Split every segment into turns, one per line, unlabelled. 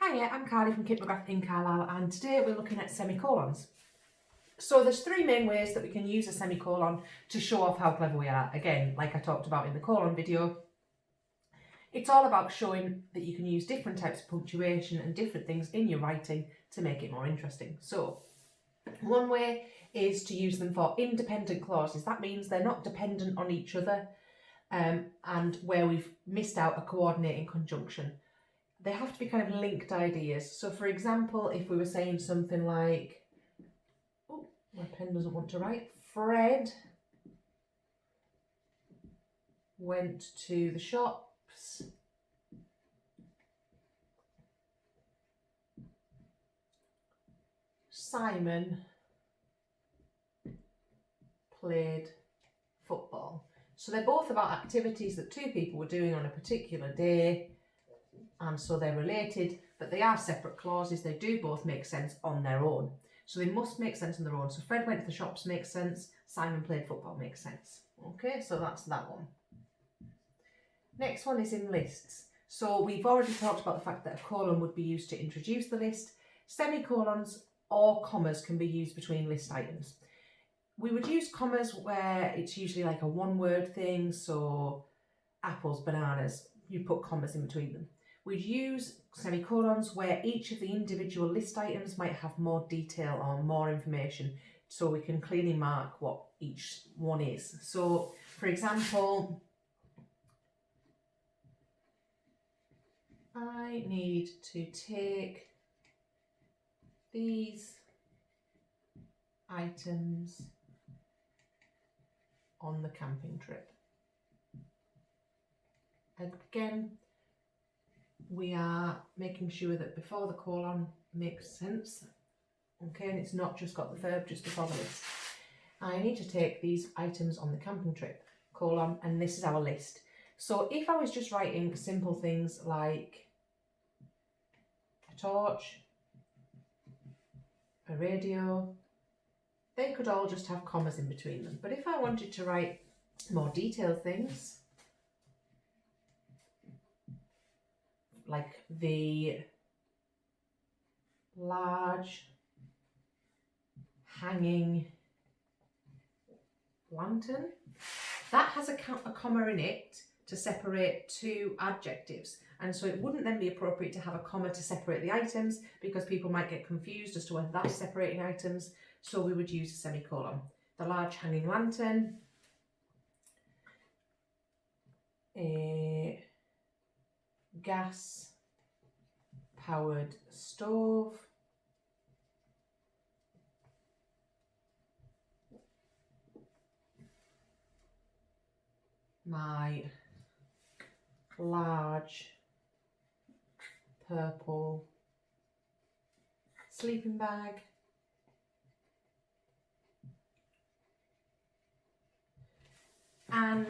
Hiya, I'm Carly from Kip McGrath Carlisle, and today we're looking at semicolons. So there's three main ways that we can use a semicolon to show off how clever we are. Again, like I talked about in the colon video, it's all about showing that you can use different types of punctuation and different things in your writing to make it more interesting. So one way is to use them for independent clauses. That means they're not dependent on each other, and where we've missed out a coordinating conjunction. They have to be kind of linked ideas. So for example, if we were saying something like, oh, my pen doesn't want to write, Fred went to the shops Simon played football. So they're both about activities that two people were doing on a particular day, and so they're related, but they are separate clauses. They do both make sense on their own. So they must make sense on their own. So Fred went to the shops makes sense, Simon played football makes sense. Okay, so that's that one. Next one is in lists. So we've already talked about the fact that a colon would be used to introduce the list. Semicolons or commas can be used between list items. We would use commas where it's usually like a one-word thing, so apples, bananas, you put commas in between them. We'd use semicolons where each of the individual list items might have more detail or more information, so we can clearly mark what each one is. So, for example, I need to take these items on the camping trip. Again, we are making sure that before the colon makes sense, okay, and it's not just got the verb just before the list. I need to take these items on the camping trip, colon, and this is our list. So if I was just writing simple things like a torch, a radio, they could all just have commas in between them. But if I wanted to write more detailed things, like the large hanging lantern, that has a comma in it to separate two adjectives, and so it wouldn't then be appropriate to have a comma to separate the items because people might get confused as to whether that's separating items, so we would use a semicolon. The large hanging lantern, a gas powered stove, my large purple sleeping bag, and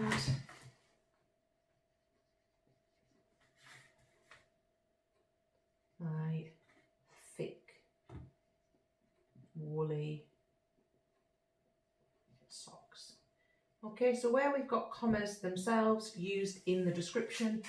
my thick woolly socks. Okay, so where we've got commas themselves used in the description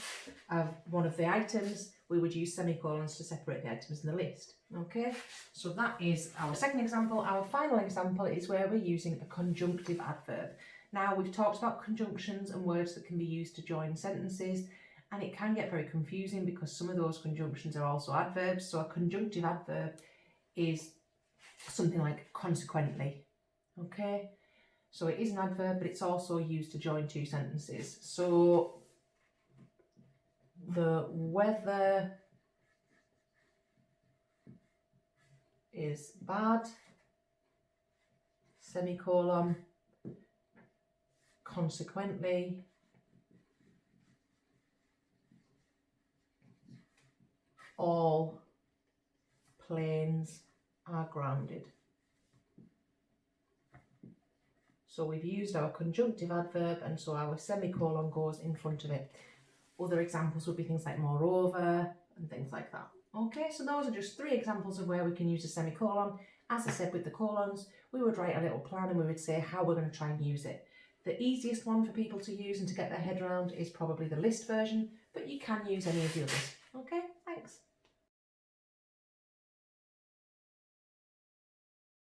of one of the items, we would use semicolons to separate the items in the list. Okay, so that is our second example. Our final example is where we're using a conjunctive adverb. Now, we've talked about conjunctions and words that can be used to join sentences, and it can get very confusing because some of those conjunctions are also adverbs. So a conjunctive adverb is something like consequently. Okay, so it is an adverb, but it's also used to join two sentences. So the weather is bad, semicolon, consequently, all planes are grounded. So we've used our conjunctive adverb, and so our semicolon goes in front of it. Other examples would be things like moreover and things like that. Okay, so those are just three examples of where we can use a semicolon. As I said with the colons, we would write a little plan and we would say how we're going to try and use it. The easiest one for people to use and to get their head around is probably the list version, but you can use any of the others.